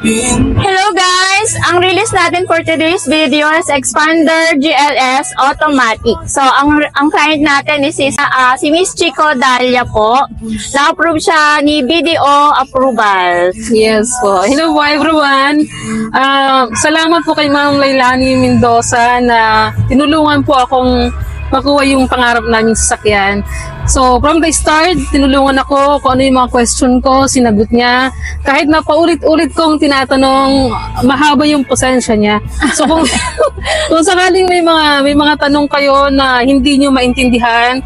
Hello guys! Ang release natin for today's video is Expander GLS Automatic. So, ang client natin is si Miss Chico Dalia po. Na-approve siya ni BDO approval. Yes po. Hello po everyone. Salamat po kay Ma'am Lailani Mendoza na tinulungan po akong makuha yung pangarap naming sasakyan. So, from the start, tinulungan ako kung ano yung mga question ko, sinagot niya. Kahit na paulit-ulit kong tinatanong, mahaba yung pasensya niya. So, kung sakaling may mga tanong kayo na hindi niyo maintindihan,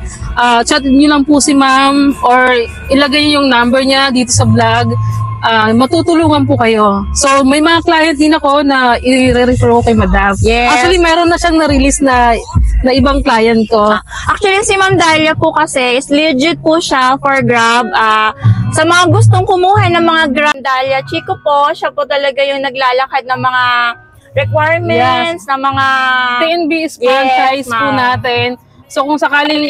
chat niyo lang po si ma'am or ilagay niyo yung number niya dito sa vlog. Matutulungan po kayo. So, may mga client din ako na i-refer ko kay madam. Yes. Actually, meron na siyang na-release na ibang client ko. Actually, si Ma'am Dalia po kasi is legit po siya for Grab. Sa mga gustong kumuha ng mga Grab, Dalia Chico po, siya po talaga yung naglalakad ng mga requirements, ng mga TNB is franchise po natin. So kung sakaling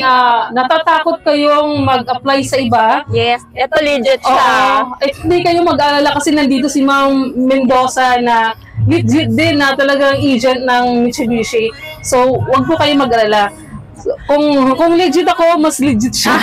natatakot kayong mag-apply sa iba, yes, ito legit siya. Hindi kayo mag-alala kasi nandito si Ma'am Mendoza na legit din na talagang agent ng Mitsubishi. So wag po kayo mag-alala. Kung legit ako, mas legit siya.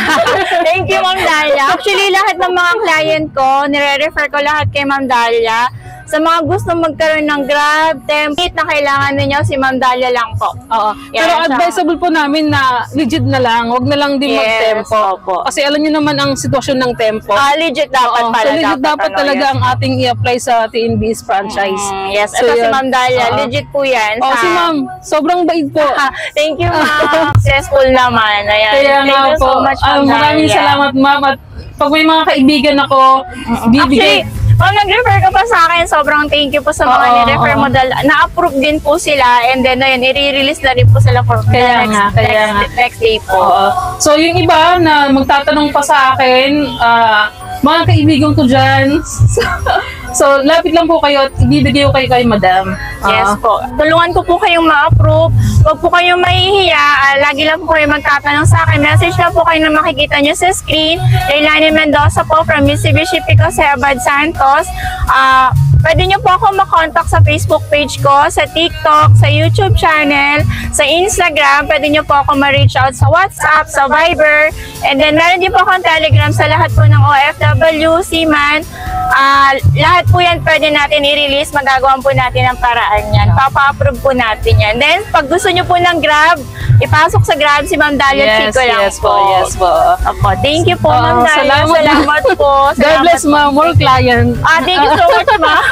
Thank you, Ma'am Dalia. Actually, lahat ng mga client ko, nire-refer ko lahat kay Ma'am Dalia. Sa mga gusto magkaroon ng Grab, template na kailangan ninyo, si Ma'am Dalia lang po. Oo. Pero advisable po namin na legit na lang, wag na lang din mag-tempo. Opo. Kasi alam niyo naman ang sitwasyon ng tempo. Legit dapat pala. So legit dapat talaga ang ating i-apply sa TNB's franchise. Yes, So, ito si Ma'am Dalia, legit po yan. Si Ma'am, sobrang bait po. Thank you, Ma'am. Successful naman. Ayan. Kaya Thank you so much, Ma'am maraming Dalia. salamat, Ma'am. At pag may mga kaibigan ako, bibigay. Ma'am, nag-refer ka pa sa akin. Sobrang thank you po sa mga ni-refer mo. Na-approve din po sila. And then, ayun, i-release na rin po sila for next day po. So, yung iba na magtatanong pa sa akin, mga kaibigan ko dyan, so, lapit lang po kayo at ibibigay ko kayo kay madam. Yes po. Tulungan ko po kayong ma-approve. Huwag po kayong mahihiya. Lagi lang po kayo magtatanong sa akin. Message lang po kayo na makikita nyo sa screen. Lailani Mendoza po from Mitsubishi Picasso Abad Santos. Pwede nyo po ako makontak sa Facebook page ko, sa TikTok, sa YouTube channel, sa Instagram. Pwede nyo po ako ma-reach out sa WhatsApp, sa Viber. And then, meron din po akong Telegram sa lahat po ng OFW, Seaman. Lahat po yan pwede natin i-release. Magagawa po natin ang paraan yan. Papa-approve po natin yan. Then, pag gusto nyo po ng Grab, ipasok sa Grab si Ma'am Dalia Chico lang po. Yes po. Opo. Thank you po, Ma'am Dalia. Salamat po. God bless, Ma'am. More client. Thank you so much, Ma'am.